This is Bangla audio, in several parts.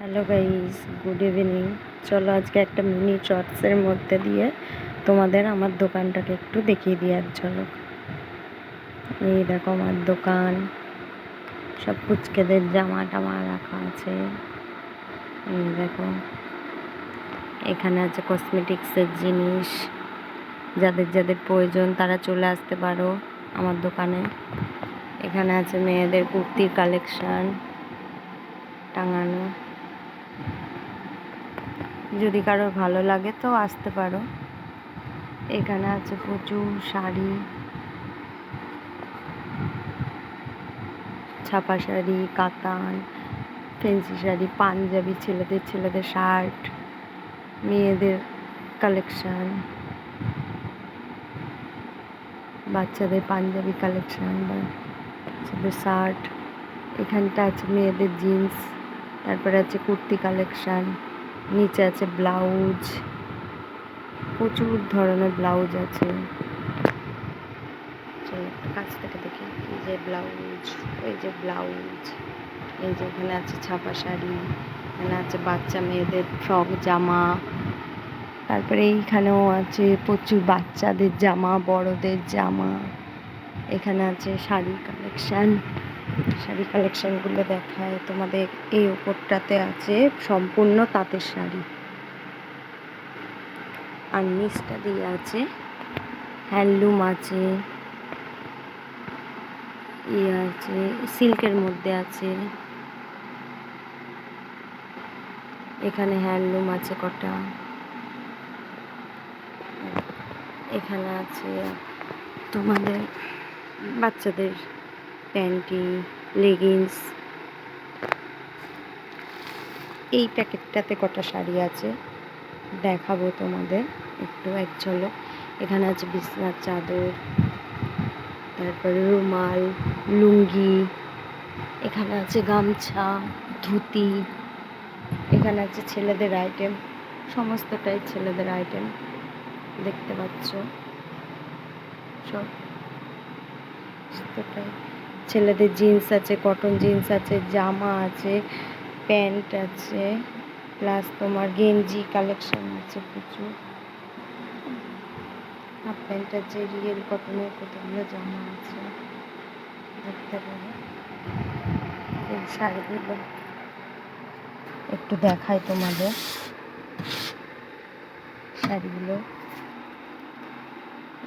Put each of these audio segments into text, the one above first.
Hello guys, good evening. চলো আজকে একটা মিনি শর্টসের মধ্যে দিয়ে তোমাদের আমার দোকানটাকে একটু দেখিয়ে দিই। আর চলো, এই দেখো আমার দোকান, সব পুচকেদের জামা টামা রাখা আছে। এই দেখো, এখানে আছে কসমেটিক্সের জিনিস, যাদের যাদের প্রয়োজন তারা চলে আসতে পারো আমার দোকানে। এখানে আছে মেয়েদের কুর্তির কালেকশান টাঙানো, যদি কারোর ভালো লাগে তো আসতে পারো। এখানে আছে প্রচুর শাড়ি, ছাপা শাড়ি, কাতান, ফেন্সি শাড়ি, পাঞ্জাবি, ছেলেদের শার্ট, মেয়েদের কালেকশান, বাচ্চাদের পাঞ্জাবি কালেকশান, বাচ্চাদের শার্ট। এখানটা আছে মেয়েদের জিন্স, তারপরে আছে কুর্তি কালেকশান, নিচে আছে ব্লাউজ, প্রচুর ধরনের ব্লাউজ আছে। কাছ থেকে দেখি, এই যে ব্লাউজ, ওই যে ব্লাউজ, এই যে এখানে আছে ছাপা শাড়ি, এখানে আছে বাচ্চা মেয়েদের ফ্রক জামা, তারপরে এইখানেও আছে প্রচুর বাচ্চাদের জামা, বড়দের জামা। এখানে আছে শাড়ি কালেকশানগুলো দেখায় তোমাদের। এই উপরটাতে আছে সম্পূর্ণ তাঁতের শাড়ি, আর নিচটা দিয়ে আছে হ্যান্ডলুম আছে, আছে সিল্কের মধ্যে আছে। এখানে হ্যান্ডলুম আছে কটা, এখানে আছে তোমাদের বাচ্চাদের প্যান্টি, লেগিংস। এই প্যাকেটটাতে কটা শাড়ি আছে দেখাবো তোমাদের একটু এক ঝলক। এখানে আছে বিছনার চাদর, তারপরে রুমাল, লুঙ্গি, এখানে আছে গামছা, ধুতি, এখানে আছে ছেলেদের আইটেম, সমস্তটাই ছেলেদের আইটেম দেখতে পাচ্ছ। সমস্তটাই ছেলেদের জিন্স আছে, কটন জিন্স আছে, জামা আছে, প্যান্ট আছে, প্লাস তোমার গেঞ্জি কালেকশন আছে প্রচুর, হাফ প্যান্ট আছে, রিয়েল কটনের কতগুলো জামা আছে দেখতে পাবো। এই শাড়িগুলো একটু দেখাই তোমাদের, শাড়িগুলো।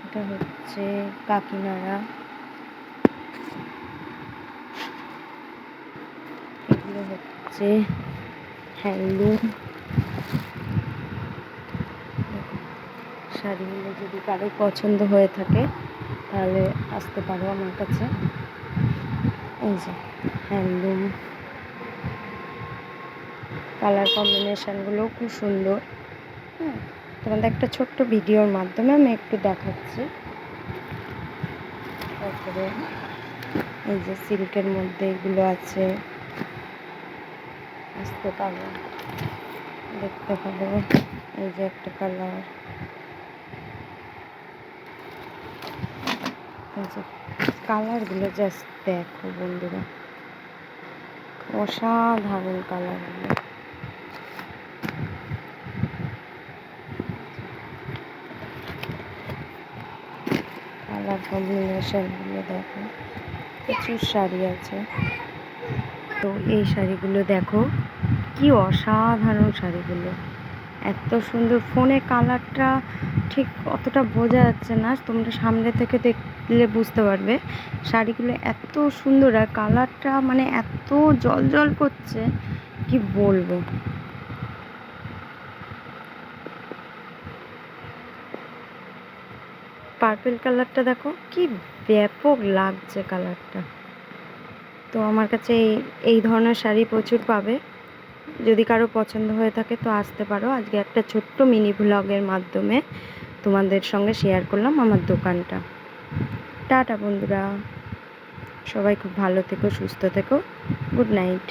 এটা হচ্ছে কাকিনাড়া, এগুলো হচ্ছে হ্যান্ডলুম। শাড়িগুলো যদি কারোর পছন্দ হয়ে থাকে তাহলে আসতে পারো আমার কাছে। এই যে হ্যান্ডলুম, কালার কম্বিনেশানগুলোও খুব সুন্দর। তোমাদের একটা ছোট্ট ভিডিওর মাধ্যমে আমি একটু দেখাচ্ছি। তারপরে এই যে সিল্কের মধ্যে এগুলো আছে, আসতে পারো দেখতে পাবো। এই যে একটা কালার, কালারগুলো জাস্ট দেখো বন্ধুরা, অসাধারণ কালারগুলো। কালার কম্বিনেশনগুলো দেখো, প্রচুর শাড়ি আছে। তো এই শাড়িগুলো দেখো, কি অসাধারণ শাড়িগুলো, এত সুন্দর। ফোনে কালারটা ঠিক অতটা বোঝা যাচ্ছে না, তোমরা সামনে থেকে দেখলে বুঝতে পারবে। শাড়িগুলো এত সুন্দর, আর কালারটা মানে এত জল করছে, কি বলবো। পার্পল কালারটা দেখো, কি ব্যাপক লাগছে কালারটা। তো আমার কাছে এই ধরনের শাড়ি প্রচুর পাবে, যদি কারো পছন্দ হয়ে থাকে তো আসতে পারো। আজকে একটা ছোট্ট মিনি ভ্লগের মাধ্যমে তোমাদের সঙ্গে শেয়ার করলাম আমার দোকানটা। টাটা বন্ধুরা, সবাই খুব ভালো থেকো, সুস্থ থেকো, গুড নাইট।